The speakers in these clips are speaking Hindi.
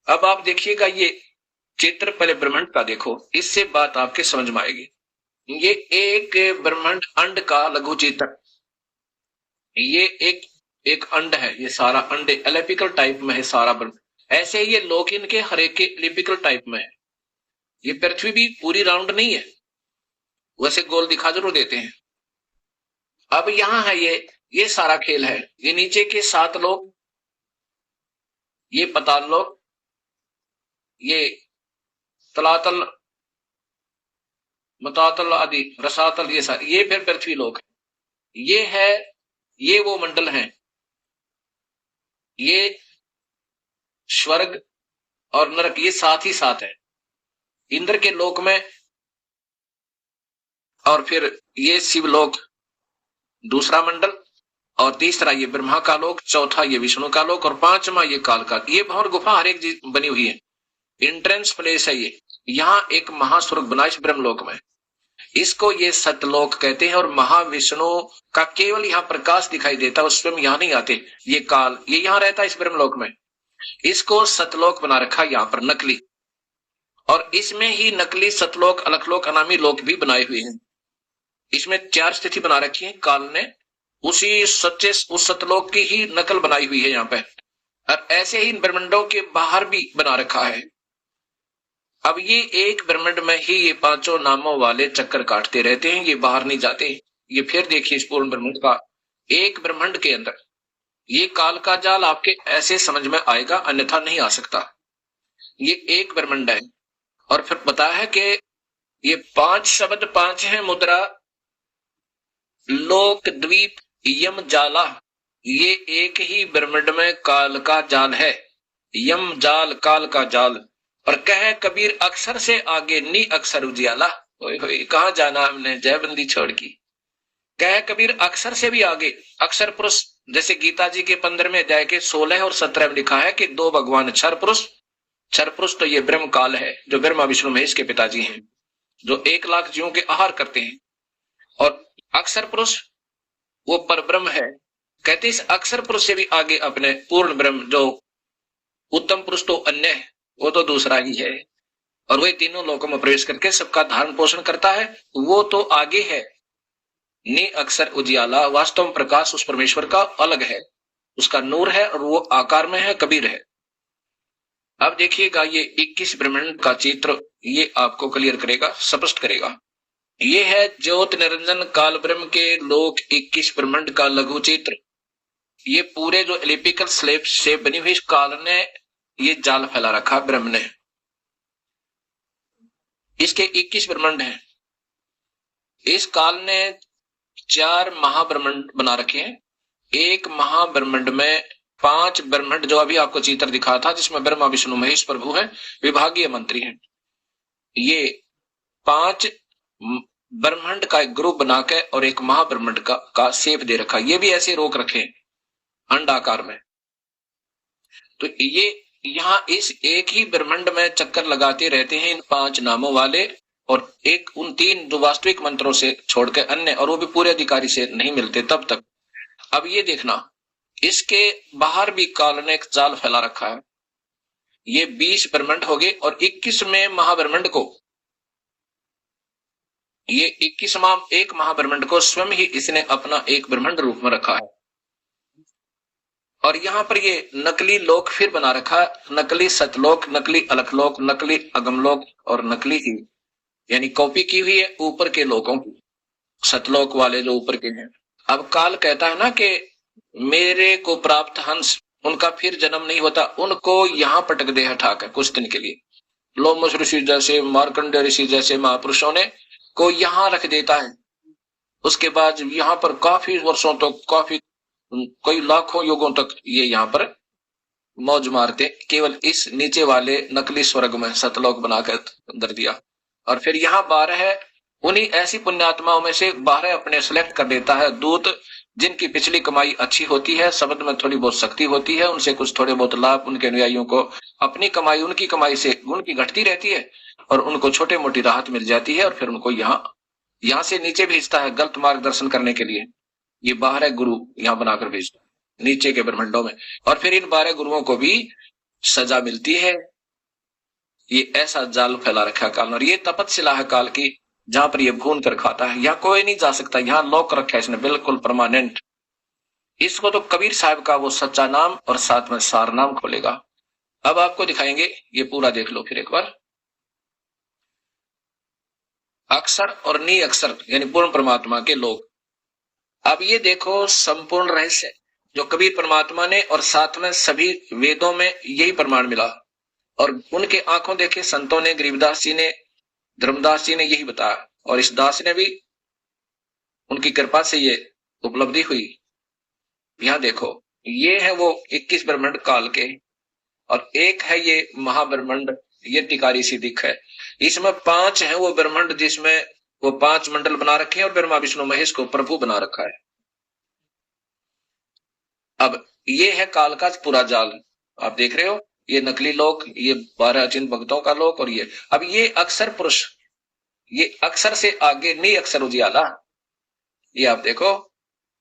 अब आप देखिएगा ये चित्र, पहले ब्रह्मांड का देखो, इससे बात आपके समझ में आएगी। ये एक ब्रह्मांड अंड का लघु चित्र, ये एक एक अंड है, ये सारा अंड एलिप्टिकल टाइप में है सारा ब्रह्मांड। ऐसे ही ये लोक इनके हर एक के एलिप्टिकल टाइप में है। ये पृथ्वी भी पूरी राउंड नहीं है, वैसे गोल दिखा जरूर देते हैं। अब यहां है ये सारा खेल है। ये नीचे के 7 लोग, ये पाताल लोक, ये तलातल, मतातल आदि, रसातल, ये सारे, ये फिर पृथ्वी लोक है। ये है, ये वो मंडल हैं, ये स्वर्ग और नरक, ये साथ ही साथ है इंद्र के लोक में। और फिर ये शिवलोक दूसरा मंडल, और तीसरा ये ब्रह्मा का लोक, चौथा ये विष्णु का लोक, और पांचवा ये काल का। ये भंवर गुफा हर एक चीज बनी हुई है, एंट्रेंस प्लेस है ये। यहाँ एक महास्वर्ग बना इस ब्रह्मलोक में, इसको ये सतलोक कहते हैं। और महाविष्णु का केवल यहाँ प्रकाश दिखाई देता है, स्वयं यहाँ नहीं आते। ये काल, ये यहाँ रहता है इस ब्रह्मलोक में। इसको सतलोक बना रखा यहाँ पर नकली, और इसमें ही नकली सतलोक, अलखलोक, अनामी लोक भी बनाए हुए हैं। इसमें 4 स्थिति बना रखी है काल ने, उसी सच्चे उस सतलोक की ही नकल बनाई हुई है यहाँ पे। और ऐसे ही ब्रह्मांडों के बाहर भी बना रखा है। अब ये एक ब्रह्मांड में ही ये 5 नामों वाले चक्कर काटते रहते हैं, ये बाहर नहीं जाते। ये फिर देखिए इस पूर्ण ब्रह्मांड का, एक ब्रह्मांड के अंदर ये काल का जाल आपके ऐसे समझ में आएगा, अन्यथा नहीं आ सकता। ये एक ब्रह्मांड है। और फिर बताया है कि ये 5 शब्द, 5 है मुद्रा, लोक, द्वीप, यम, जाला। ये एक ही ब्रह्मांड में काल का जाल है, यम जाल, काल का जाल। और कहे कबीर अक्षर से आगे नी अक्षर उजियाला। कहां जाना हमने जयबंदी छोड़ की। कहे कबीर अक्षर से भी आगे, अक्षर पुरुष। जैसे गीता जी के 15वें अध्याय के 16 और 17 में लिखा है कि 2 भगवान क्षर पुरुष। क्षर पुरुष तो ये ब्रह्म काल है, जो ब्रह्मा विष्णु महेश के पिताजी हैं, जो 1 लाख जीवों के आहार करते हैं। और अक्षर पुरुष वो परब्रह्म है। कहते इस अक्षर पुरुष से भी आगे अपने पूर्ण ब्रह्म, जो उत्तम पुरुष तो अन्य है, वो तो दूसरा ही है। और वही तीनों लोकों में प्रवेश करके सबका धारण पोषण करता है, वो तो आगे है। नि अक्षर उजियाला, वास्तव में प्रकाश उस परमेश्वर का अलग है, उसका नूर है, और वो आकार में है, कबीर है। अब देखिएगा ये 21 ब्रह्मांड का चित्र, ये आपको क्लियर करेगा, स्पष्ट करेगा। ये है ज्योत निरंजन काल ब्रह्म के लोक 21 ब्रह्मांड का लघु चित्र। ये पूरे जो एलिप्टिकल स्लेब से बनी हुई काल ने ये जाल फैला रखा ब्रह्म ने। इसके 21 ब्रह्मांड हैं। इस काल ने 4 महाब्रह्मांड बना रखे हैं। एक महाब्रह्मांड में 5 ब्रह्मांड, जो अभी आपको चित्र दिखा था, जिसमें ब्रह्मा विष्णु महेश प्रभु है, विभागीय मंत्री हैं। ये 5 ब्रह्मांड का एक ग्रुप बना के और एक महाब्रह्मांड का शेप दे रखा। ये भी ऐसे रोक रखे अंडाकार में। तो ये यहाँ इस एक ही ब्रह्मांड में चक्कर लगाते रहते हैं इन 5 नामों वाले, और एक उन 3 जो वास्तविक मंत्रों से छोड़कर अन्य, और वो भी पूरे अधिकारी से नहीं मिलते तब तक। अब ये देखना, इसके बाहर भी काल ने एक जाल फैला रखा है। ये 20 ब्रह्मांड हो गए, और 21वें महाब्रह्मांड को, ये 21वां एक महाब्रह्मांड को स्वयं ही इसने अपना एक ब्रह्मांड रूप में रखा है। और यहां पर ये नकली लोक फिर बना रखा, नकली सतलोक, नकली अलखलोक, नकली अगमलोक, और नकली ही यानी कॉपी की हुई है ऊपर के लोकों की, सतलोक वाले जो ऊपर के हैं। अब काल कहता है ना कि मेरे को प्राप्त हंस, उनका फिर जन्म नहीं होता, उनको यहां पटक दे हटा कर कुछ दिन के लिए। लोमस ऋषि जैसे, मार्कंडेय ऋषि जैसे महापुरुषों ने को यहां रख देता है। उसके बाद यहां पर काफी वर्षों तक, काफी कई लाखों युगों तक ये यहाँ पर मौज मारते, केवल इस नीचे वाले नकली स्वर्ग में सतलोक बनाकर दर दिया। और फिर यहाँ 12 है, उन्हीं ऐसी पुण्यात्माओं में से 12 अपने सेलेक्ट कर देता है दूत, जिनकी पिछली कमाई अच्छी होती है, शब्द में थोड़ी बहुत शक्ति होती है, उनसे कुछ थोड़े बहुत लाभ उनके अनुयायियों को, अपनी कमाई उनकी कमाई से उनकी घटती रहती है, और उनको छोटे मोटी राहत मिल जाती है। और फिर उनको यहाँ से नीचे भेजता है गलत मार्गदर्शन करने के लिए। ये 12 गुरु यहाँ बनाकर भेजता है नीचे के ब्रह्मांडों में। और फिर इन 12 गुरुओं को भी सजा मिलती है, ये ऐसा जाल फैला रखा है काल ने। और ये तपस्या है काल की, जहां पर ये भून कर खाता है। यहाँ कोई नहीं जा सकता, यहाँ लॉक रखा है इसने बिल्कुल परमानेंट। इसको तो कबीर साहब का वो सच्चा नाम और साथ में सार नाम खोलेगा। अब आपको दिखाएंगे, ये पूरा देख लो फिर एक बार। अक्षर और नी अक्षर यानी पूर्ण परमात्मा के लोग। अब ये देखो संपूर्ण रहस्य जो कबीर परमात्मा ने और साथ में सभी वेदों में यही प्रमाण मिला। और उनके आंखों देखे संतों ने, गरीबदास जी ने, धर्मदास जी ने यही बताया। और इस दास ने भी उनकी कृपा से ये उपलब्धि हुई। यहां देखो, ये है वो 21 ब्रह्मांड काल के, और एक है ये महाब्रह्मांड, ये टिकारी सी दिख है। इसमें 5 है वो ब्रह्मांड जिसमें वो 5 मंडल बना रखे हैं और ब्रह्मा विष्णु महेश को प्रभु बना रखा है। अब ये है काल का पूरा जाल, आप देख रहे हो। ये नकली लोक, ये 12 अचिंत भक्तों का लोक, और ये अब ये अक्षर पुरुष, ये अक्षर से आगे नहीं अक्षर उजियाला। ये आप देखो,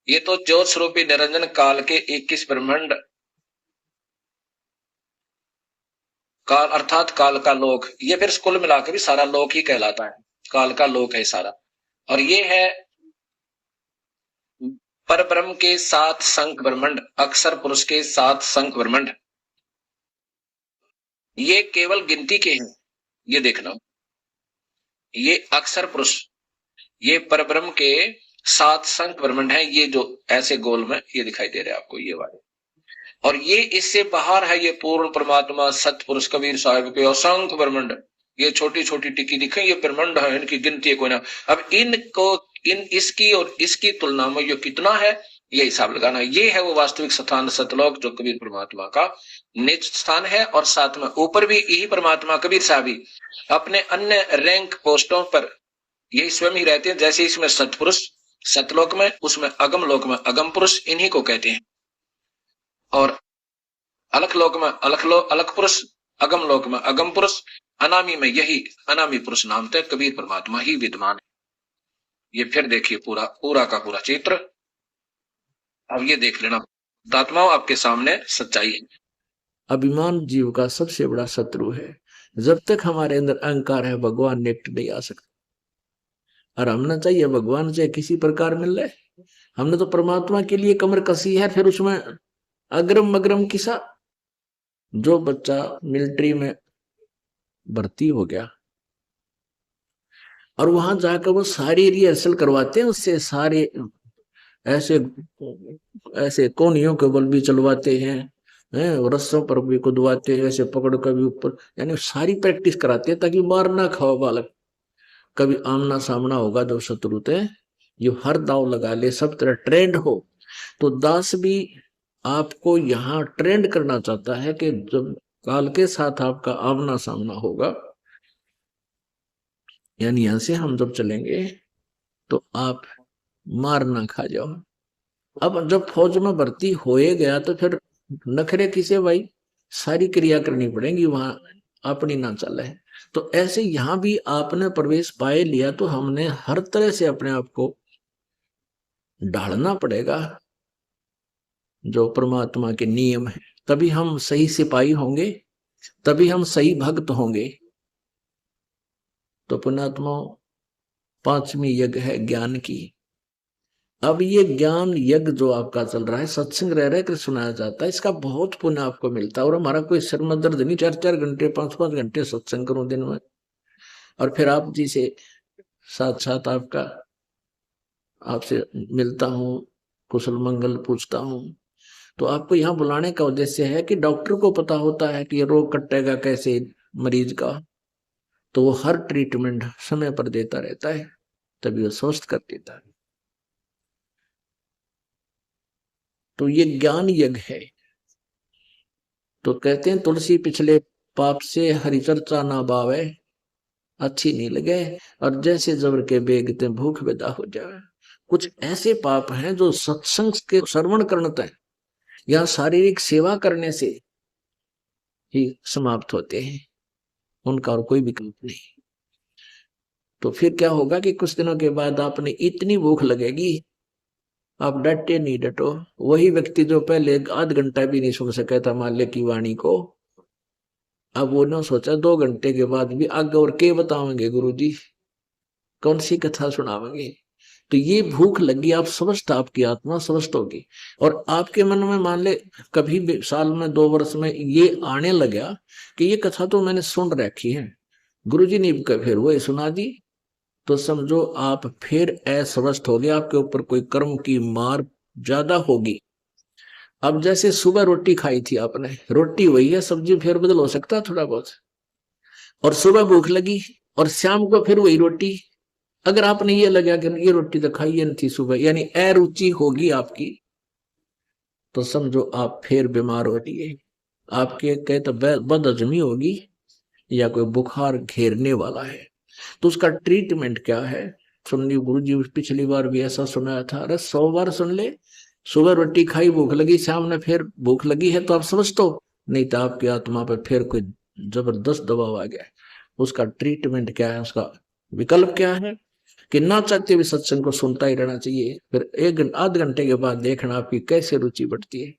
ये तो ज्योत स्वरूपी निरंजन काल के 21 ब्रह्मांड काल अर्थात काल का लोक। ये फिर कुल मिलाकर भी सारा लोक ही कहलाता है, काल का लोक है सारा। और ये है पर ब्रह्म के 7 संख ब्रह्मांड, अक्षर पुरुष के 7 संख ब्रह्मांड। ये केवल गिनती के हैं, ये देखना। ये अक्षर पुरुष, ये परब्रह्म के 7 संख ब्रह्मांड है। ये जो ऐसे गोल में ये दिखाई दे रहे हैं आपको, ये वाले। और ये इससे बाहर है ये पूर्ण परमात्मा सतपुरुष कबीर साहब के असंख्य ब्रह्मांड। ये छोटी छोटी टिक्की दिखे, ये ब्रह्मांड है, इनकी गिनती है कोई ना। अब इनको इसकी और इसकी तुलना में ये कितना है, ये हिसाब लगाना। ये है वो वास्तविक स्थान सतलोक जो कबीर परमात्मा का निज स्थान है। और साथ में ऊपर भी यही परमात्मा कबीर साहब ही अपने अन्य रैंक पोस्टों पर ये स्वयं ही रहते हैं। जैसे इसमें सतपुरुष सतलोक में, उसमें अगम लोक में अगम पुरुष, इन्हीं को कहते हैं। और अलख लोक में अलख पुरुष, अगम लोक में अगम पुरुष, अनामी में यही अनामी पुरुष नाम तक कबीर परमात्मा ही विद्यमान है। ये फिर देखिए पूरा का पूरा चित्र। अब ये देख लेना आत्माओं, आपके सामने सच्चाई है। अभिमान जीव का सबसे बड़ा शत्रु है। जब तक हमारे अंदर अहंकार है, भगवान निकट नहीं आ सकता। और हमने चाहिए भगवान से किसी प्रकार मिल रहे, हमने तो परमात्मा के लिए कमर कसी है। फिर उसमें अग्रम मग्रम किसा। जो बच्चा मिलिट्री में भर्ती हो गया और वहां जाकर वो सारी रिहर्सल करवाते हैं उससे, सारे ऐसे ऐसे कोनियों के बल भी चलवाते हैं, रस्सों पर भी कुदवाते हैं, ऐसे पकड़ कर भी ऊपर, यानी सारी प्रैक्टिस कराते हैं ताकि मार ना खाओ बालक। कभी आमना सामना होगा जो शत्रु थे, जो हर दाव लगा ले, सब तरह ट्रेंड हो। तो दास भी आपको यहाँ ट्रेंड करना चाहता है कि जब काल के साथ आपका आमना सामना होगा, यानी यहां से हम जब चलेंगे तो आप मार ना खा जाओ। अब जब फौज में भर्ती होए गया तो फिर नखरे किसे भाई, सारी क्रिया करनी पड़ेगी, वहां अपनी ना चले। तो ऐसे यहां भी आपने प्रवेश पाए लिया तो हमने हर तरह से अपने आप को ढालना पड़ेगा जो परमात्मा के नियम है। तभी हम सही सिपाही होंगे, तभी हम सही भक्त होंगे। तो पुण्यात्मा 5वीं यज्ञ है ज्ञान की। अब ये ज्ञान यज्ञ जो आपका चल रहा है, सत्संग रह रहे कर सुनाया जाता है, इसका बहुत पुण्य आपको मिलता है। और हमारा कोई सिर में दर्द नहीं, 4-4 घंटे 5-5 घंटे सत्संग करूं दिन में, और फिर आप जी से साथ साथ आपसे मिलता हूं, कुशल मंगल पूछता हूं। तो आपको यहाँ बुलाने का उद्देश्य है कि डॉक्टर को पता होता है कि ये रोग कटेगा कैसे मरीज का, तो वो हर ट्रीटमेंट समय पर देता रहता है, तभी वो स्वस्थ कर देता है। तो ये ज्ञान यज्ञ है। तो कहते हैं तुलसी पिछले पाप से हरि चर्चा ना बावे, अच्छी नहीं लगे, और जैसे जबर के बेगते भूख विदा हो जाए। कुछ ऐसे पाप हैं जो सत्संग के श्रवण करते हैं या शारीरिक सेवा करने से ही समाप्त होते हैं, उनका और कोई विकल्प नहीं। तो फिर क्या होगा कि कुछ दिनों के बाद आपने इतनी भूख लगेगी, आप डटे नहीं डटो। वही व्यक्ति जो पहले 1/2 घंटा भी नहीं सुन सका था माल्य की वाणी को, अब उन्होंने सोचा 2 घंटे के बाद भी आगे और के बतावेंगे गुरुजी, कौन सी कथा सुनावेंगे। तो ये भूख लगी, आप स्वस्थ, आपकी आत्मा स्वस्थ होगी। और आपके मन में मान ले कभी भी साल में 2 वर्ष में ये आने लगा कि ये कथा तो मैंने सुन रखी है, गुरुजी ने फिर वही सुना दी, तो समझो आप फिर अस्वस्थ हो गए, आपके ऊपर कोई कर्म की मार ज्यादा होगी। अब जैसे सुबह रोटी खाई थी आपने, रोटी वही है, सब्जी फिर बदल हो सकता है थोड़ा बहुत, और सुबह भूख लगी और शाम को फिर वही रोटी। अगर आपने ये लगा कि ये रोटी तो खाई नहीं थी सुबह, यानी अरुचि होगी आपकी, तो समझो आप फिर बीमार हो रही है, आपके कहे तो बदहजमी होगी या कोई बुखार घेरने वाला है। तो उसका ट्रीटमेंट क्या है? सुनिए, गुरु जी पिछली बार भी ऐसा सुनाया था, अरे 100 बार सुन ले, सुबह रोटी खाई भूख लगी, शाम ने फिर भूख लगी है तो आप समझ तो नहीं, तो आपकी आत्मा पर फिर कोई जबरदस्त दबाव आ गया। उसका ट्रीटमेंट क्या है, उसका विकल्प क्या है कि ना चाहते भी सत्संग को सुनता ही रहना चाहिए, फिर 1 आध घंटे के बाद देखना आपकी कैसे रुचि बढ़ती है,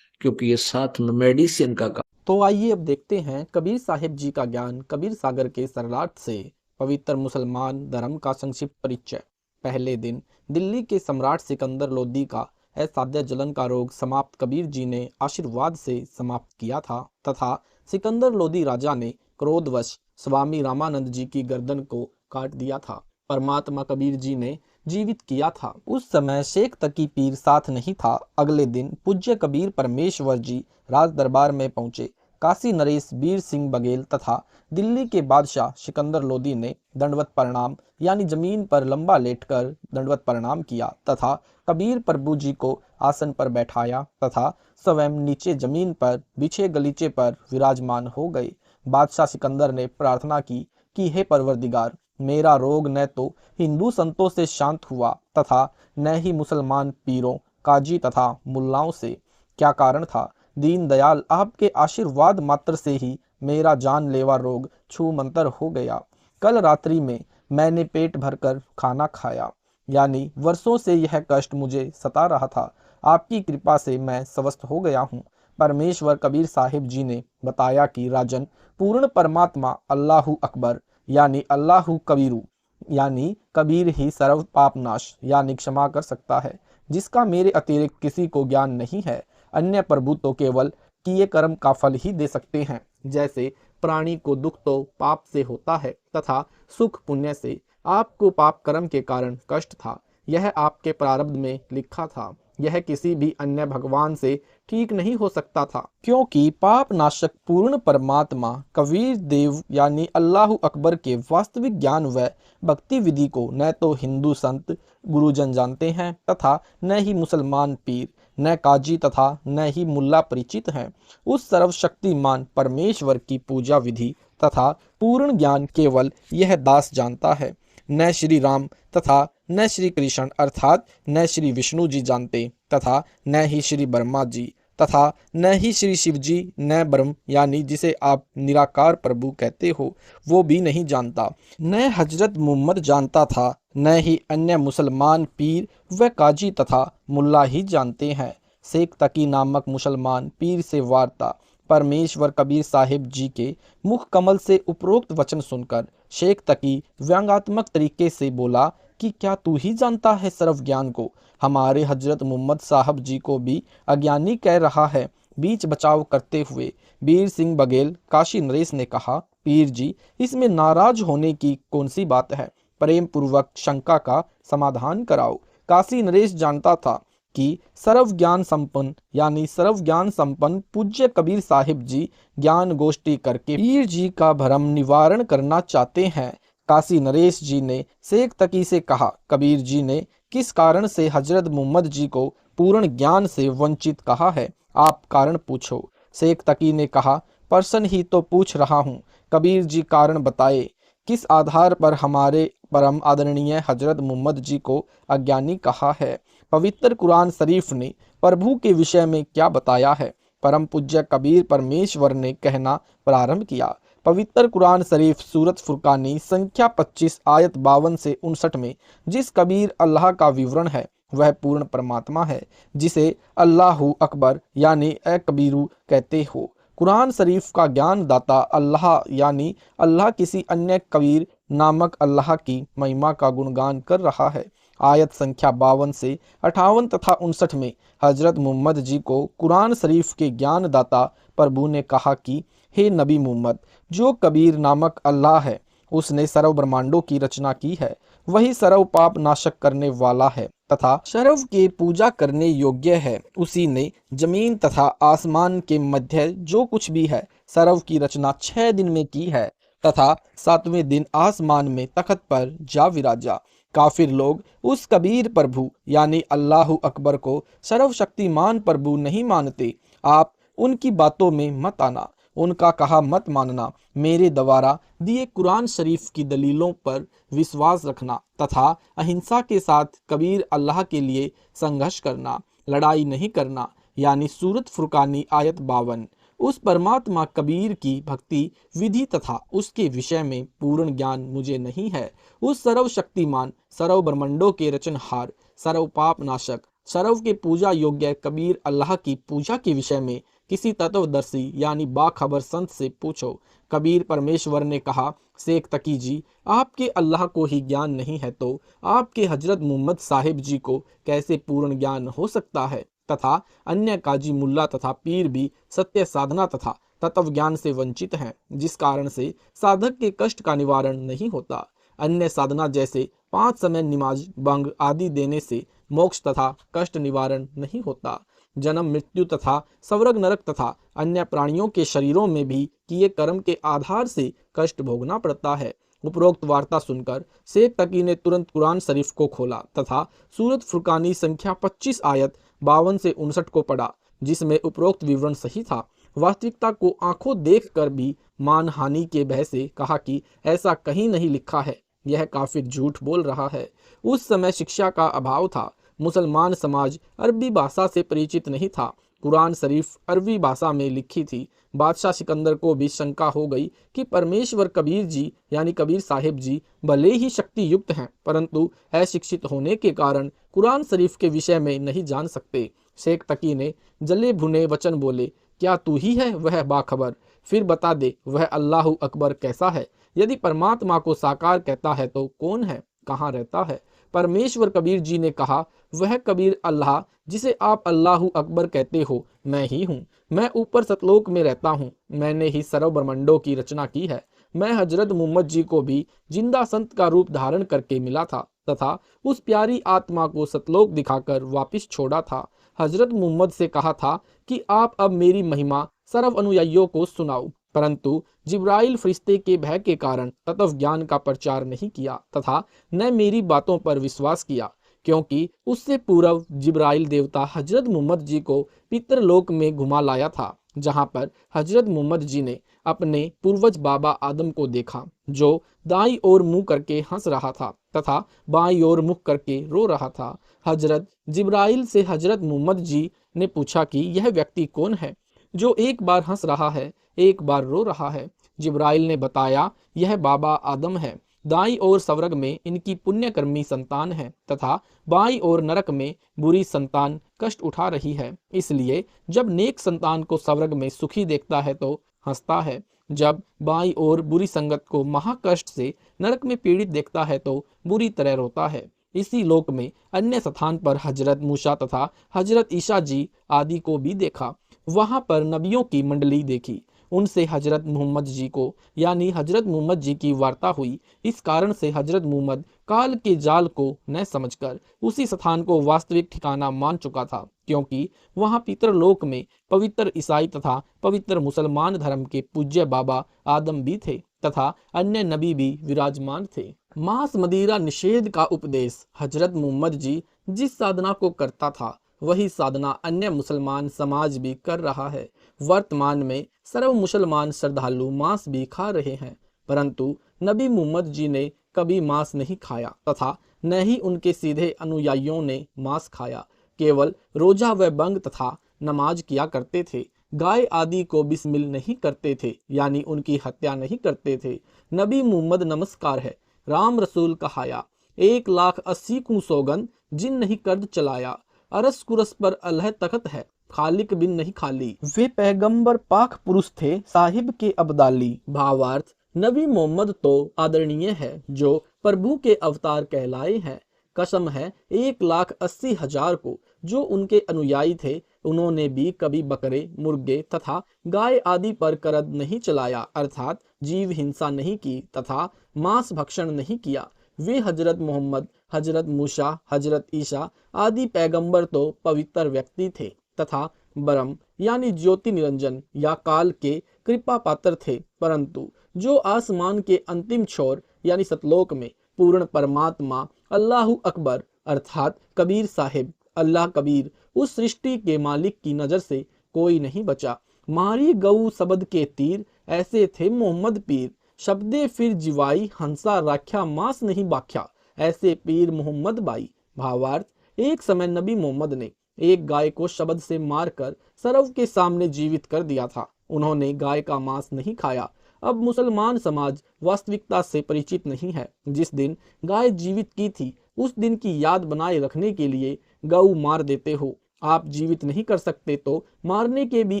क्योंकि ये साथ में मेडिसिन का काम। तो आइए अब देखते हैं कबीर साहिब जी का ज्ञान कबीर सागर के सरलार्थ से पवित्र मुसलमान धर्म का संक्षिप्त परिचय। पहले दिन दिल्ली के सम्राट सिकंदर लोदी का असाध्य जलन का रोग समाप्त कबीर जी ने आशीर्वाद से समाप्त किया था तथा सिकंदर लोदी राजा ने क्रोधवश स्वामी रामानंद जी की गर्दन को काट दिया था। परमात्मा कबीर जी ने जीवित किया था। उस समय शेख तकी पीर साथ नहीं था। अगले दिन पूज्य कबीर परमेश्वर जी राज दरबार में पहुंचे। काशी नरेश वीर सिंह बघेल तथा दिल्ली के बादशाह सिकंदर लोदी ने दंडवत प्रणाम यानी जमीन पर लंबा लेटकर दंडवत प्रणाम किया तथा कबीर प्रभु जी को आसन पर बैठाया तथा स्वयं नीचे जमीन पर बिछे गलीचे पर विराजमान हो गए। बादशाह सिकंदर ने प्रार्थना की कि हे परवरदिगार, मेरा रोग न तो हिंदू संतों से शांत हुआ तथा न ही मुसलमान पीरों, काजी तथा मुल्लाओं से। क्या कारण था? दीन दयाल आपके आशीर्वाद मात्र से ही मेरा जानलेवा रोग छूमंतर हो गया। कल रात्रि में मैंने पेट भरकर खाना खाया, यानी वर्षों से यह कष्ट मुझे सता रहा था। आपकी कृपा से मैं स्वस्थ हो गया हूँ। परमेश्वर कबीर साहिब जी ने बताया कि राजन, पूर्ण परमात्मा अल्लाहु अकबर यानी अल्लाहु कबीरू यानी कबीर ही सर्व पाप नाश यानी क्षमा कर सकता है, जिसका मेरे अतिरिक्त किसी को ज्ञान नहीं है। अन्य प्रभु तो केवल किए कर्म का फल ही दे सकते हैं। जैसे प्राणी को दुख तो पाप से होता है तथा सुख पुण्य से। आपको पाप कर्म के कारण कष्ट था, यह आपके प्रारब्ध में लिखा था। यह किसी भी अन्य भगवान से ठीक नहीं हो सकता था, क्योंकि पाप नाशक पूर्ण परमात्मा कबीर देव यानी अल्लाहु अकबर के वास्तविक ज्ञान व भक्ति विधि को न तो हिंदू संत गुरुजन जानते हैं तथा न ही मुसलमान पीर, न काजी तथा न ही मुल्ला परिचित हैं। उस सर्वशक्तिमान परमेश्वर की पूजा विधि तथा पूर्ण ज्ञान केवल यह दास जानता है। न श्री राम तथा न श्री कृष्ण अर्थात न श्री विष्णु जी जानते तथा न ही श्री ब्रह्मा जी तथा न ही श्री शिव जी, न ब्रह्म यानी जिसे आप निराकार प्रभु कहते हो वो भी नहीं जानता। न हजरत मोहम्मद जानता था, न ही अन्य मुसलमान पीर व काजी तथा मुल्ला ही जानते हैं। शेख तकी नामक मुसलमान पीर से वार्ता। परमेश्वर कबीर साहिब जी के मुख कमल से उपरोक्त वचन सुनकर शेख तकी व्यंग्यात्मक तरीके से बोला कि क्या तू ही जानता है सर्व ज्ञान को? हमारे हजरत मोहम्मद साहब जी को भी अज्ञानी कह रहा है। बीच बचाव करते हुए वीर सिंह बघेल काशी नरेश ने कहा, पीर जी, इसमें नाराज होने की कौन सी बात है? प्रेम पूर्वक शंका का समाधान कराओ। काशी नरेश जानता था कि सर्व ज्ञान संपन्न यानी सर्व ज्ञान संपन्न पूज्य कबीर साहिब जी ज्ञान गोष्ठी करके पीर जी का भ्रम निवारण करना चाहते हैं। काशी नरेश जी ने शेख तकी से कहा, कबीर जी ने किस कारण से हजरत मोहम्मद जी को पूर्ण ज्ञान से वंचित कहा है? आप कारण पूछो। शेख तकी ने कहा, प्रश्न ही तो पूछ रहा हूँ, कबीर जी कारण बताए। किस आधार पर हमारे परम आदरणीय हजरत मोहम्मद जी को अज्ञानी कहा है? पवित्र कुरान शरीफ ने प्रभु के विषय में क्या बताया है? परम पूज्य कबीर परमेश्वर ने कहना प्रारंभ किया। पवित्र कुरान शरीफ सूरत फुरकानी संख्या 25 आयत 52 से 59 में जिस कबीर अल्लाह का विवरण है वह पूर्ण परमात्मा है, जिसे अल्लाहु अकबर यानी ए कबीरू कहते हो। कुरान शरीफ का ज्ञान दाता अल्लाह यानी अल्लाह किसी अन्य कबीर नामक अल्लाह की महिमा का गुणगान कर रहा है। आयत संख्या 52 से 58 तथा 59 में हजरत मोहम्मद जी को कुरान शरीफ के ज्ञान दाता प्रभु ने कहा कि हे नबी मोहम्मद, जो कबीर नामक अल्लाह है उसने सर्व ब्रह्मांडों की रचना की है। वही सर्व पाप नाशक करने वाला है तथा सर्व के पूजा करने योग्य है। उसी ने जमीन तथा आसमान के मध्य जो कुछ भी है सर्व की रचना 6 दिन में की है तथा 7वें दिन आसमान में तख्त पर जा विराजा। काफिर लोग उस कबीर प्रभु यानी अल्लाह अकबर को सर्वशक्तिमान प्रभु नहीं मानते। आप उनकी बातों में मत आना, उनका कहा मत मानना। मेरे द्वारा दिए कुरान शरीफ की दलीलों पर विश्वास रखना तथा अहिंसा के साथ कबीर अल्लाह के लिए संघर्ष करना, लड़ाई नहीं करना। यानी सूरत फुरकानी आयत 52। उस परमात्मा कबीर की भक्ति विधि तथा उसके विषय में पूर्ण ज्ञान मुझे नहीं है। उस सर्वशक्तिमान सर्व ब्रह्मंडों के रचनहार सर्व पाप नाशक सर्व के पूजा योग्य कबीर अल्लाह की पूजा के विषय में किसी तत्वदर्शी यानी बाखबर संत से पूछो। कबीर परमेश्वर ने कहा, शेख तकी जी, आपके अल्लाह को ही ज्ञान नहीं है तो आपके हजरत मोहम्मद साहिब जी को कैसे पूर्ण ज्ञान हो सकता है। तथा अन्य काजी मुल्ला तथा पीर भी सत्य साधना तथा तत्व ज्ञान से वंचित हैं, जिस कारण से साधक के कष्ट का निवारण नहीं होता। अन्य साधना जैसे 5 समय नमाज बंग आदि देने से मोक्ष तथा कष्ट निवारण नहीं होता। जन्म मृत्यु तथा स्वर्ग नरक तथा अन्य प्राणियों के शरीरों में भी किए कर्म के आधार से कष्ट भोगना पड़ता है। उपरोक्त वार्ता सुनकर शेख तकी ने तुरंत कुरान शरीफ को खोला तथा सूरत फुरकानी संख्या 25 आयत 52 से 59 को पढ़ा, जिसमें उपरोक्त विवरण सही था। वास्तविकता को आंखों देखकर भी मानहानि के भय से कहा कि ऐसा कहीं नहीं लिखा है, यह काफिर झूठ बोल रहा है। उस समय शिक्षा का अभाव था। मुसलमान समाज अरबी भाषा से परिचित नहीं था। कुरान शरीफ अरबी भाषा में लिखी थी। बादशाह सिकंदर को भी शंका हो गई कि परमेश्वर कबीर जी यानी कबीर साहिब जी भले ही शक्ति युक्त हैं, परंतु अशिक्षित होने के कारण कुरान शरीफ के विषय में नहीं जान सकते। शेख तकी ने जले भुने वचन बोले, क्या तू ही है वह बाखबर? फिर बता दे वह अल्लाह अकबर कैसा है? यदि परमात्मा को साकार कहता है तो कौन है, कहाँ रहता है? परमेश्वर कबीर जी ने कहा, वह कबीर अल्लाह जिसे आप अल्लाह अकबर कहते हो मैं ही हूँ। मैं ऊपर सतलोक में रहता हूँ। मैंने ही सर्व ब्रह्मंडों की रचना की है। मैं हजरत मोहम्मद जी को भी जिंदा संत का रूप धारण करके मिला था तथा उस प्यारी आत्मा को सतलोक दिखाकर वापिस छोड़ा था। हजरत मोहम्मद से कहा था कि आप अब मेरी महिमा सर्व अनुयायियों को सुनाओ, परंतु जिब्राइल फरिश्ते के भय के कारण तत्व ज्ञान का प्रचार नहीं किया तथा न मेरी बातों पर विश्वास किया, क्योंकि उससे पूर्व जिब्राइल देवता हजरत मोहम्मद जी को पितरलोक में घुमा लाया था, जहां पर हजरत मोहम्मद जी ने अपने पूर्वज बाबा आदम को देखा, जो दाईं ओर मुंह करके हंस रहा था तथा बाईं ओर मुख करके रो रहा था। हजरत जिब्राइल से हजरत मोहम्मद जी ने पूछा कि यह व्यक्ति कौन है जो एक बार हंस रहा है, एक बार रो रहा है। जिब्राइल ने बताया, यह बाबा आदम है। दाईं ओर स्वर्ग में इनकी पुण्यकर्मी संतान है तथा बाईं ओर नरक में बुरी संतान कष्ट उठा रही है। इसलिए जब नेक संतान को स्वर्ग में सुखी देखता है तो हंसता है, जब बाईं ओर बुरी संगत को महाकष्ट से नरक में पीड़ित देखता है तो बुरी तरह रोता है। इसी लोक में अन्य स्थान पर हजरत मूसा तथा हजरत ईसा जी आदि को भी देखा। वहां पर नबियों की मंडली देखी। उनसे हजरत मोहम्मद जी को यानी हजरत मोहम्मद जी की वार्ता हुई। इस कारण से हजरत मोहम्मद काल के जाल को न समझकर उसी स्थान को वास्तविक ठिकाना मान चुका था, क्योंकि वहां पितरलोक में पवित्र ईसाई तथा पवित्र मुसलमान धर्म के पूज्य बाबा आदम भी थे तथा अन्य नबी भी विराजमान थे। मांस मदिरा निषेध का उपदेश हजरत मोहम्मद जी जिस साधना को करता था वही साधना अन्य मुसलमान समाज भी कर रहा है। वर्तमान में सर्व मुसलमान श्रद्धालु मांस भी खा रहे हैं, परंतु नबी मोहम्मद जी ने कभी मांस नहीं खाया तथा न ही उनके सीधे अनुयायियों ने मांस खाया। केवल रोजा व बंग तथा नमाज किया करते थे। गाय आदि को बिस्मिल नहीं करते थे, यानी उनकी हत्या नहीं करते थे। नबी मोहम्मद नमस्कार है, राम रसूल कहाया, 1,80,000 सौगंध जिन नहीं कर्द चलाया। अरस कुरस पर अल्लाह तख्त है, खालिक बिन नहीं खाली। वे पैगंबर पाक पुरुष थे, साहिब के अब्दाली। भावार्थ, नबी मोहम्मद तो आदरणीय है, जो प्रभु के अवतार कहलाए हैं। कसम है 1,80,000 को जो उनके अनुयायी थे, उन्होंने भी कभी बकरे, मुर्गे तथा गाय आदि पर करद नहीं चलाया, अर्थात जीव हिंसा नहीं की तथा मांस भक्षण नहीं किया। वे हजरत मोहम्मद, हजरत मूसा, हजरत ईसा आदि पैगंबर तो पवित्र व्यक्ति थे तथा ब्रह्म यानी ज्योति निरंजन या काल के कृपा पात्र थे, परंतु जो आसमान के अंतिम छोर यानी सतलोक में पूर्ण परमात्मा अल्लाहु अकबर अर्थात कबीर साहिब, अल्लाह कबीर, उस सृष्टि के मालिक की नजर से कोई नहीं बचा। मारी गऊ सबद के तीर, ऐसे थे मोहम्मद पीर। शब्दे फिर जिवाई, हंसा राख्या मांस नहीं बाख्या, ऐसे पीर मोहम्मद बाई। भावार्थ, एक समय नबी मोहम्मद ने एक गाय को शब्द से मारकर सरव के सामने जीवित कर दिया था। उन्होंने गाय का मांस नहीं खाया। अब मुसलमान समाज वास्तविकता से परिचित नहीं है। जिस दिन गाय जीवित की थी, उस दिन की याद बनाए रखने के लिए गऊ मार देते हो। आप जीवित नहीं कर सकते तो मारने के भी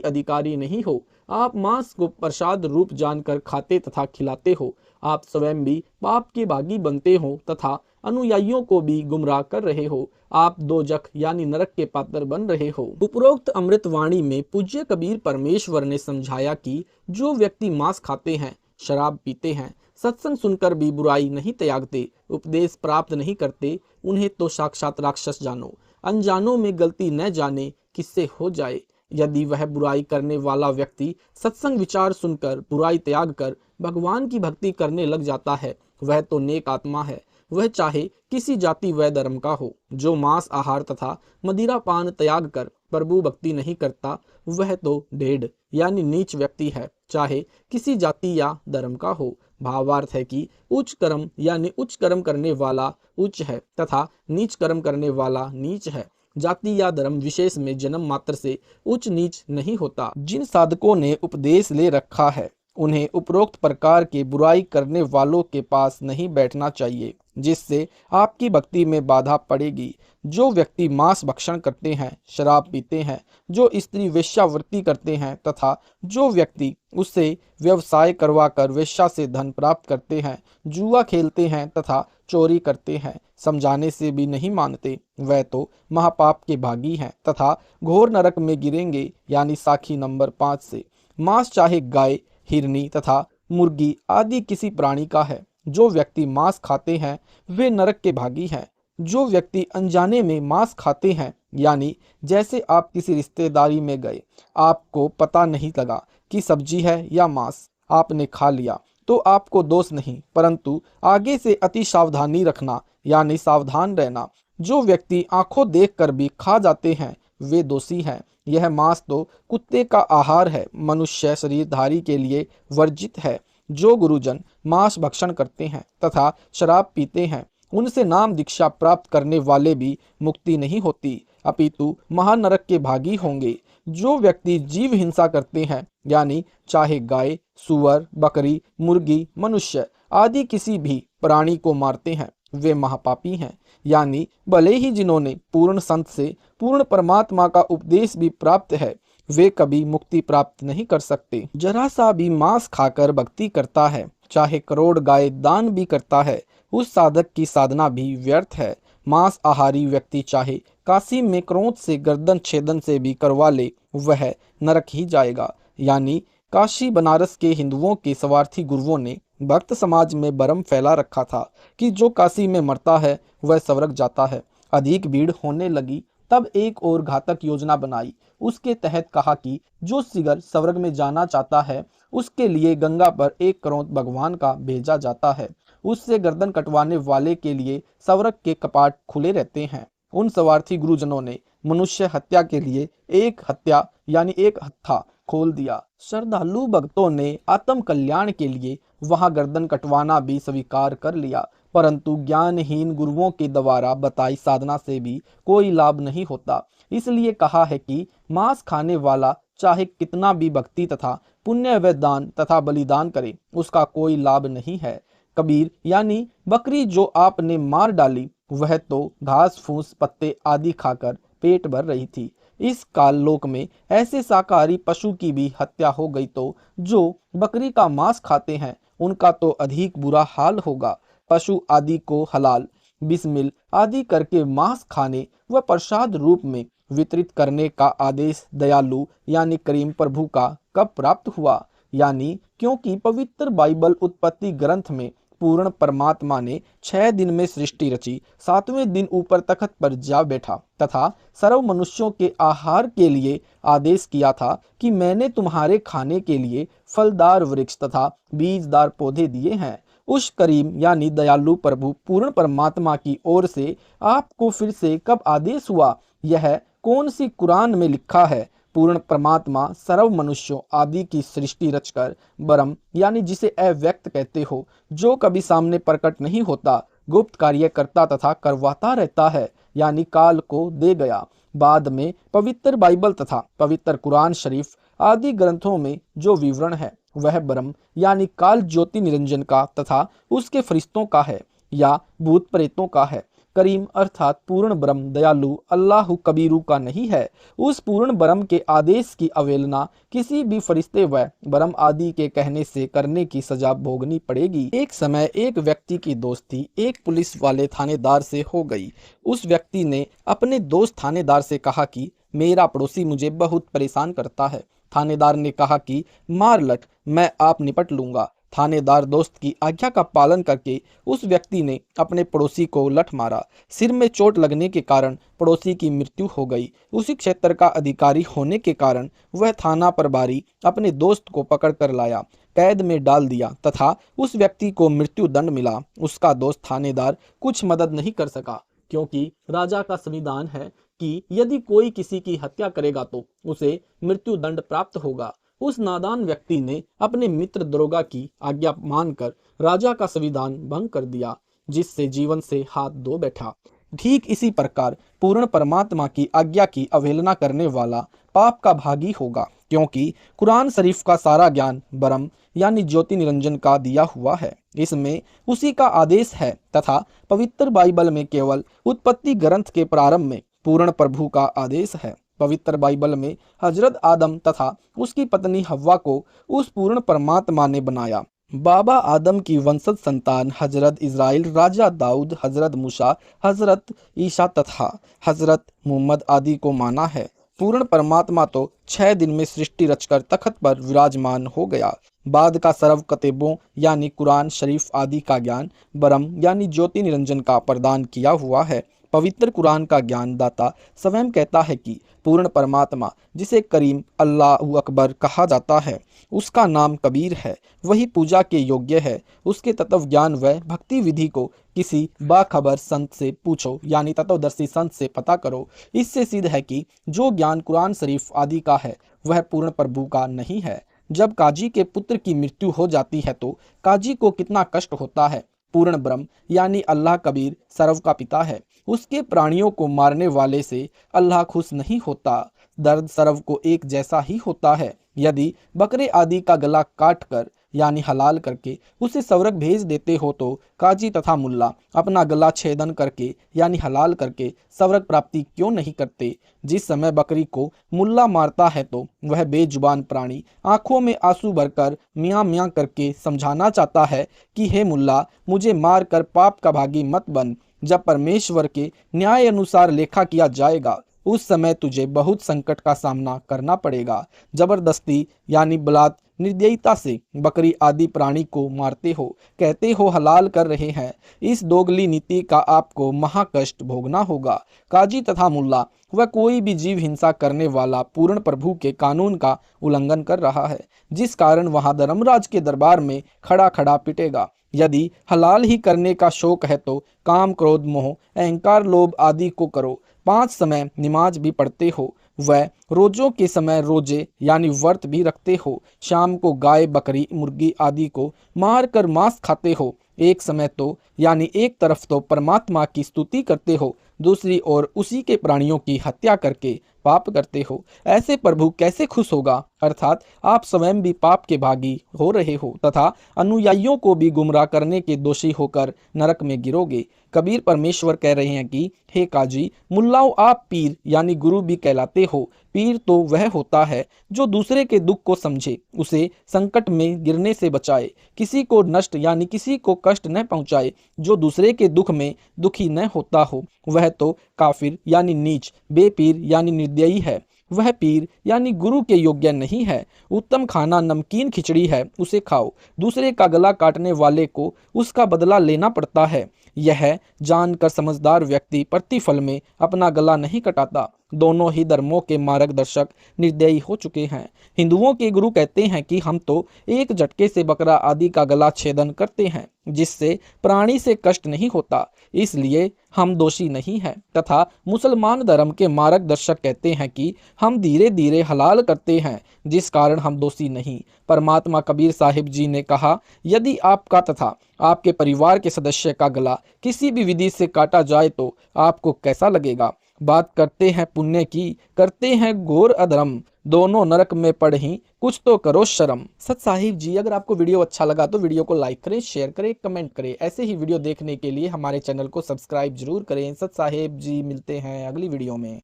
अधिकारी नहीं हो। आप मांस को प्रसाद रूप जानकर खाते तथा खिलाते हो। आप स्वयं भी पाप के भागी बनते हो तथा अनुयायियों को भी गुमराह कर रहे हो। आप दोजख यानी नरक के पात्र बन रहे हो। उपरोक्त अमृतवाणी में पूज्य कबीर परमेश्वर ने समझाया कि जो व्यक्ति मांस खाते हैं, शराब पीते हैं, सत्संग सुनकर भी बुराई नहीं त्यागते, उपदेश प्राप्त नहीं करते, उन्हें तो साक्षात राक्षस जानो। अनजानों में गलती न जाने किससे हो जाए। यदि वह बुराई करने वाला व्यक्ति सत्संग विचार सुनकर बुराई त्याग कर भगवान की भक्ति करने लग जाता है, वह तो नेक आत्मा है। वह चाहे किसी जाति व धर्म का हो। जो मांस आहार तथा मदिरा पान त्याग कर प्रभु भक्ति नहीं करता, वह तो ढेढ़ यानी नीच व्यक्ति है, चाहे किसी जाति या धर्म का हो। भावार्थ है कि उच्च कर्म यानी उच्च कर्म करने वाला उच्च है तथा नीच कर्म करने वाला नीच है। जाति या धर्म विशेष में जन्म मात्र से उच्च नीच नहीं होता। जिन साधकों ने उपदेश ले रखा है, उन्हें उपरोक्त प्रकार के बुराई करने वालों के पास नहीं बैठना चाहिए, जिससे आपकी भक्ति में बाधा पड़ेगी। जो व्यक्ति मांस भक्षण करते हैं, शराब पीते हैं, जो स्त्री वेश्यावृत्ति करते हैं तथा जो व्यक्ति उससे व्यवसाय करवाकर वेश्या से धन प्राप्त करते हैं, जुआ खेलते हैं तथा चोरी करते हैं, समझाने से भी नहीं मानते, वह तो महापाप के भागी हैं तथा घोर नरक में गिरेंगे। यानी साखी नंबर 5 से। मांस चाहे गाय, हिरनी तथा मुर्गी आदि किसी प्राणी का है। जो व्यक्ति मांस खाते हैं वे नरक के भागी हैं। जो व्यक्ति अनजाने में मांस खाते हैं, यानी जैसे आप किसी रिश्तेदारी में गए, आपको पता नहीं लगा कि सब्जी है या मांस, आपने खा लिया तो आपको दोष नहीं, परंतु आगे से अति सावधानी रखना यानी सावधान रहना। जो व्यक्ति आंखों देखकर भी खा जाते हैं, वे दोषी हैं। यह मांस तो कुत्ते का आहार है, मनुष्य शरीरधारी के लिए वर्जित है। जो गुरुजन मांस भक्षण करते हैं तथा शराब पीते हैं, उनसे नाम दीक्षा प्राप्त करने वाले भी मुक्ति नहीं होती, अपितु महानरक के भागी होंगे। जो व्यक्ति जीव हिंसा करते हैं, यानी चाहे गाय, सुअर, बकरी, मुर्गी, मनुष्य आदि किसी भी प्राणी को मारते हैं, वे महापापी हैं। यानी भले ही जिन्होंने पूर्ण संत से पूर्ण परमात्मा का उपदेश भी प्राप्त है, वे कभी मुक्ति प्राप्त नहीं कर सकते। जरा सा भी मांस खाकर भक्ति करता है, चाहे करोड़ गाय दान भी करता है, उस साधक की साधना भी व्यर्थ है। मांस आहारी व्यक्ति चाहे काशी में क्रोध से गर्दन छेदन से भी करवा ले, वह नरक ही जाएगा। यानी काशी बनारस के हिंदुओं के स्वार्थी गुरुओं ने भक्त समाज में भ्रम फैला रखा था कि जो काशी में मरता है वह स्वर्ग जाता है। अधिक भीड़ होने लगी, तब एक और घातक योजना बनाई। उसके तहत कहा कि जो सिगर स्वर्ग में जाना चाहता है, उसके लिए गंगा पर 1 करोड़ भगवान का भेजा जाता है। उससे गर्दन कटवाने वाले के लिए स्वर्ग के कपाट खुले रहते हैं। उन स्वार्थी गुरुजनों ने मनुष्य हत्या के लिए एक हत्या यानी एक हत्था खोल दिया। श्रद्धालु भक्तों ने आत्म कल्याण के लिए वहां गर्दन कटवाना भी स्वीकार कर लिया, परंतु ज्ञानहीन गुरुओं के द्वारा बताई साधना से भी कोई लाभ नहीं होता। इसलिए कहा है कि मांस खाने वाला चाहे कितना भी भक्ति तथा पुण्य व दान तथा बलिदान करे, उसका कोई लाभ नहीं है। कबीर यानी बकरी जो आपने मार डाली, वह तो घास फूस पत्ते आदि खाकर पेट भर रही थी। इस काल लोक में ऐसे शाकाहारी पशु की भी हत्या हो गई तो जो बकरी का मांस खाते हैं उनका तो अधिक बुरा हाल होगा। पशु आदि को हलाल, बिस्मिल आदि करके मांस खाने व प्रसाद रूप में वितरित करने का आदेश दयालु यानी करीम प्रभु का कब प्राप्त हुआ? यानी क्योंकि पवित्र बाइबल उत्पत्ति ग्रंथ में पूर्ण परमात्मा ने 6 दिन में सृष्टि रची, 7वें दिन ऊपर तख्त पर जा बैठा तथा सर्व मनुष्यों के आहार के लिए आदेश किया था कि मैंने तुम्हारे खाने के लिए फलदार वृक्ष तथा बीजदार पौधे दिए हैं। उस करीम यानी दयालु प्रभु पूर्ण परमात्मा की ओर से आपको फिर से कब आदेश हुआ? यह कौन सी कुरान में लिखा है? पूर्ण परमात्मा सर्व मनुष्यों आदि की सृष्टि रचकर ब्रह्म यानी जिसे अव्यक्त कहते हो, जो कभी सामने प्रकट नहीं होता, गुप्त कार्य करता तथा करवाता रहता है, यानी काल को दे गया। बाद में पवित्र बाइबल तथा पवित्र कुरान शरीफ आदि ग्रंथों में जो विवरण है वह ब्रह्म यानी काल ज्योति निरंजन का तथा उसके फरिश्तों का है या भूत प्रेतों का है। करीम अर्थात पूर्ण ब्रह्म दयालु अल्लाह कबीरू का नहीं है। उस पूर्ण ब्रह्म के आदेश की अवहेलना किसी भी फरिश्ते व ब्रह्म आदि के कहने से करने की सजा भोगनी पड़ेगी। एक समय एक व्यक्ति की दोस्ती एक पुलिस वाले थानेदार से हो गई। उस व्यक्ति ने अपने दोस्त थानेदार से कहा कि मेरा पड़ोसी मुझे बहुत परेशान करता है। थानेदार ने कहा कि मार लट, मैं आप निपट लूंगा। थानेदार दोस्त की आज्ञा का पालन करके उस व्यक्ति ने अपने पड़ोसी को लठ मारा। सिर में चोट लगने के कारण पड़ोसी की मृत्यु हो गई। उसी क्षेत्र का अधिकारी होने के कारण वह थाना प्रभारी अपने दोस्त को पकड़ कर लाया, कैद में डाल दिया तथा उस व्यक्ति को मृत्यु दंड मिला। उसका दोस्त थानेदार कुछ मदद नहीं कर सका, क्योंकि राजा का संविधान है कि यदि कोई किसी की हत्या करेगा तो उसे मृत्यु दंड प्राप्त होगा। उस नादान व्यक्ति ने अपने मित्र दरोगा की आज्ञा मानकर राजा का संविधान भंग कर दिया, जिससे जीवन से हाथ धो बैठा। ठीक इसी प्रकार पूर्ण परमात्मा की आज्ञा की अवहेलना करने वाला पाप का भागी होगा, क्योंकि कुरान शरीफ का सारा ज्ञान ब्रह्म यानी ज्योति निरंजन का दिया हुआ है। इसमें उसी का आदेश है तथा पवित्र बाइबल में केवल उत्पत्ति ग्रंथ के प्रारंभ में पूर्ण प्रभु का आदेश है। पवित्र बाइबल में हजरत आदम तथा उसकी पत्नी हव्वा को उस पूर्ण परमात्मा ने बनाया। बाबा आदम की वंशज संतान हजरत इज़राइल, राजा दाऊद, हजरत मूसा, हजरत ईसा तथा हजरत मोहम्मद आदि को माना है। पूर्ण परमात्मा तो 6 दिन में सृष्टि रचकर तख्त पर विराजमान हो गया। बाद का सर्व कतेबों यानी कुरान शरीफ आदि का ज्ञान ब्रह्म यानी ज्योति निरंजन का प्रदान किया हुआ है। पवित्र कुरान का ज्ञान दाता स्वयं कहता है कि पूर्ण परमात्मा जिसे करीम अल्लाह अकबर कहा जाता है, उसका नाम कबीर है, वही पूजा के योग्य है। उसके तत्व ज्ञान व भक्ति विधि को किसी बाखबर संत से पूछो, यानी तत्वदर्शी संत से पता करो। इससे सिद्ध है कि जो ज्ञान कुरान शरीफ आदि का है वह पूर्ण प्रभु का नहीं है। जब काजी के पुत्र की मृत्यु हो जाती है तो काजी को कितना कष्ट होता है। पूर्ण ब्रह्म यानी अल्लाह कबीर सर्व का पिता है। उसके प्राणियों को मारने वाले से अल्लाह खुश नहीं होता। दर्द सर्व को एक जैसा ही होता है। यदि बकरे आदि का गला काट कर यानी हलाल करके उसे स्वर्ग भेज देते हो तो काजी तथा मुल्ला अपना गला छेदन करके यानी हलाल करके स्वर्ग प्राप्ति क्यों नहीं करते। जिस समय बकरी को मुल्ला मारता है तो वह बेजुबान प्राणी आंखों में आंसू भरकर मियाँ मियाँ करके समझाना चाहता है कि हे मुल्ला, मुझे मार कर पाप का भागी मत बन। जब परमेश्वर के न्याय अनुसार लेखा किया जाएगा उस समय तुझे बहुत संकट का सामना करना पड़ेगा। जबरदस्ती यानी बलात् निर्दयता से बकरी आदि प्राणी को मारते हो, कहते हो हलाल कर रहे हैं। इस दोगली नीति का आपको महाकष्ट भोगना होगा। काजी तथा मुल्ला वह कोई भी जीव हिंसा करने वाला पूर्ण प्रभु के कानून का उल्लंघन कर रहा है, जिस कारण वहां धर्मराज के दरबार में खड़ा खड़ा पिटेगा। यदि हलाल ही करने का शौक है तो काम, क्रोध, मोह, अहंकार, लोभ आदि को करो। 5 समय नमाज भी पढ़ते हो, वह रोजों के समय रोजे यानी व्रत भी रखते हो। शाम को गाय, बकरी, मुर्गी आदि को मार कर मांस खाते हो। एक समय तो यानी एक तरफ तो परमात्मा की स्तुति करते हो दूसरी ओर उसी के प्राणियों की हत्या करके पाप करते हो, ऐसे प्रभु कैसे खुश होगा? अर्थात आप स्वयं भी पाप के भागी हो रहे हो तथा अनुयायियों को भी गुमराह करने के दोषी होकर नरक में गिरोगे। कबीर परमेश्वर कह रहे हैं कि हे काजी, मुल्लाओं, आप पीर यानी गुरु भी कहलाते हो। पीर तो वह होता है जो दूसरे के दुख को समझे, उसे संकट में गिरने से बचाए, किसी को नष्ट यानी किसी को कष्ट न पहुंचाए, जो दूसरे के दुख में दुखी न होता हो, वह तो काफिर यानी नीच, बेपीर यानी निर्दयी है। वह पीर यानी गुरु के योग्य नहीं है। उत्तम खाना नमकीन खिचड़ी है, उसे खाओ। दूसरे का गला काटने वाले को उसका बदला लेना पड़ता है। यह जानकर समझदार व्यक्ति प्रतिफल में अपना गला नहीं कटाता। दोनों ही धर्मों के मार्गदर्शक निर्दयी हो चुके हैं। हिंदुओं के गुरु कहते हैं कि हम तो एक झटके से बकरा आदि का गला छेदन करते हैं, जिससे प्राणी से कष्ट नहीं होता, इसलिए हम दोषी नहीं हैं। तथा मुसलमान धर्म के मार्गदर्शक कहते हैं कि हम धीरे धीरे हलाल करते हैं, जिस कारण हम दोषी नहीं। परमात्मा कबीर साहिब जी ने कहा, यदि आपका तथा आपके परिवार के सदस्य का गला किसी भी विधि से काटा जाए तो आपको कैसा लगेगा? बात करते हैं पुण्य की, करते हैं घोर अधर्म, दोनों नरक में पड़ही, कुछ तो करो शर्म। सत साहिब जी, अगर आपको वीडियो अच्छा लगा तो वीडियो को लाइक करें, शेयर करें, कमेंट करें। ऐसे ही वीडियो देखने के लिए हमारे चैनल को सब्सक्राइब जरूर करें। सत साहिब जी, मिलते हैं अगली वीडियो में।